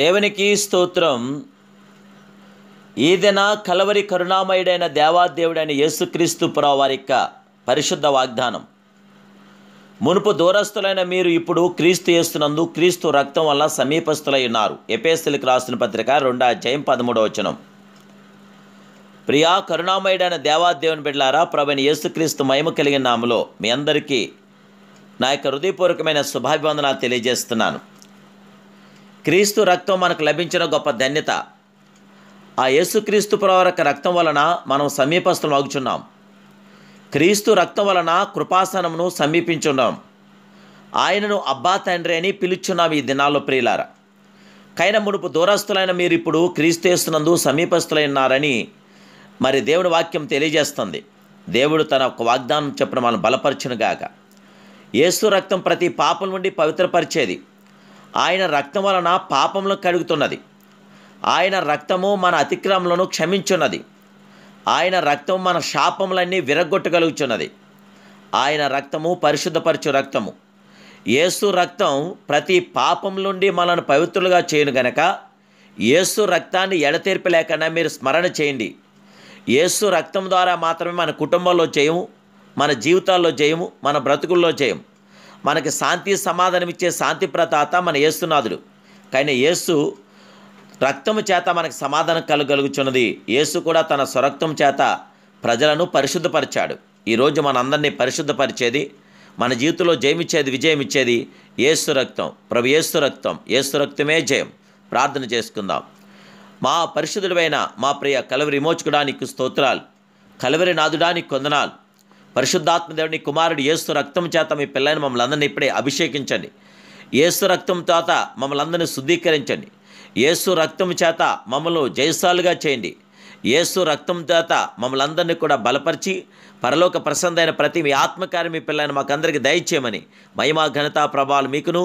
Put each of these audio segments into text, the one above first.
దేవునికి స్తోత్రం. ఈ దిన కలవరి కరుణామయుడైన దేవాదేవుడైన యేసుక్రీస్తు ప్రభువు వారి యొక్క పరిశుద్ధ వాగ్దానం. మునుపు దూరస్తులైన మీరు ఇప్పుడు క్రీస్తు యేసునందు క్రీస్తు రక్తం వల్ల సమీపస్తులై ఉన్నారు. ఎఫెసీయులకు రాసిన పత్రిక 2:13. ప్రియా కరుణామయుడైన దేవాదేవుని బిడ్డలారా, ప్రభువైన యేసుక్రీస్తు మహిమ కలిగిన నామములో మీ అందరికీ నా యొక్క హృదయపూర్వకమైన శుభాభివందనాలు తెలియజేస్తున్నాను. క్రీస్తు రక్తం మనకు లభించిన గొప్ప ధన్యత. ఆ యేసుక్రీస్తు ప్రభువు యొక్క రక్తం వలన మనం సమీపస్తులం అవుచున్నాం. క్రీస్తు రక్తం వలన కృపాసనమును సమీపించున్నాం. ఆయనను అబ్బా తండ్రి అని పిలుచున్నాం ఈ దినాల్లో ప్రియులారా. కైన మునుపు దూరస్తులైన మీరు ఇప్పుడు క్రీస్తు యేసునందు సమీపస్తులైనారని మరి దేవుని వాక్యం తెలియజేస్తుంది. దేవుడు తన ఒక వాగ్దానం చెప్పిన మనం బలపరచునుగాక. యేసు రక్తం ప్రతి పాపం నుండి పవిత్రపరిచేది. ఆయన రక్తం వలన పాపములను కడుగుతున్నది. ఆయన రక్తము మన అతిక్రమలను క్షమించున్నది. ఆయన రక్తం మన శాపములన్నీ విరగొట్టగలుగుచున్నది. ఆయన రక్తము పరిశుద్ధపరచు రక్తము. యేసు రక్తం ప్రతి పాపం నుండి మనల్ని పవిత్రులుగా చేయను గనక యేసు రక్తాన్ని ఎడతెరిపి లేకుండా మీరు స్మరణ చేయండి. యేసు రక్తం ద్వారా మాత్రమే మన కుటుంబంలో జయము, మన జీవితాల్లో జయము, మన బ్రతుకుల్లో జయము. మనకి శాంతి సమాధానం ఇచ్చే శాంతి ప్రదాత మన యేసునాథుడు. కానీ యేసు రక్తము చేత మనకు సమాధానం కలగలుగుచున్నది. యేసు కూడా తన స్వరక్తం చేత ప్రజలను పరిశుద్ధపరిచాడు. ఈరోజు మనందరినీ పరిశుద్ధపరిచేది, మన జీవితంలో జయమిచ్చేది, విజయం ఇచ్చేది యేసు రక్తం. ప్రభు యేసు రక్తం, యేసు రక్తమే జయం. ప్రార్థన చేసుకుందాం. మా పరిశుద్ధుడైన మా ప్రియ కలవరి విమోచకుడానికి స్తోత్రాలు. కలవరి నాథుడానికి కొందనాలు. పరిశుద్ధాత్మ దేవుని కుమారుడు యేసు రక్తం చేత మీ పిల్లని మమ్మల్ని అందరినీ ఇప్పుడే అభిషేకించండి. యేసు రక్తం చేత మమ్మల్ని అందరినీ శుద్ధీకరించండి. యేసు రక్తం చేత మమ్మల్ని జయశాలుగా చేయండి. యేసు రక్తం చేత మమ్మల్ని అందరినీ కూడా బలపరిచి పరలోక ప్రసన్నమైన ప్రతి మీ ఆత్మకార్యం మీ పిల్లని మాకు అందరికీ దయచేయమని, మహిమా ఘనతా ప్రభావాలు మీకును,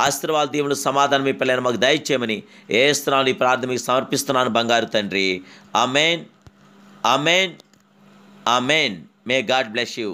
ఆశీర్వాద దీవులు సమాధానం మీ పిల్లని మాకు దయచేయమని ఏస్తున్నాను. ఈ ప్రార్థన మీకు సమర్పిస్తున్నాను బంగారు తండ్రి. Amen, amen, amen. May God bless you.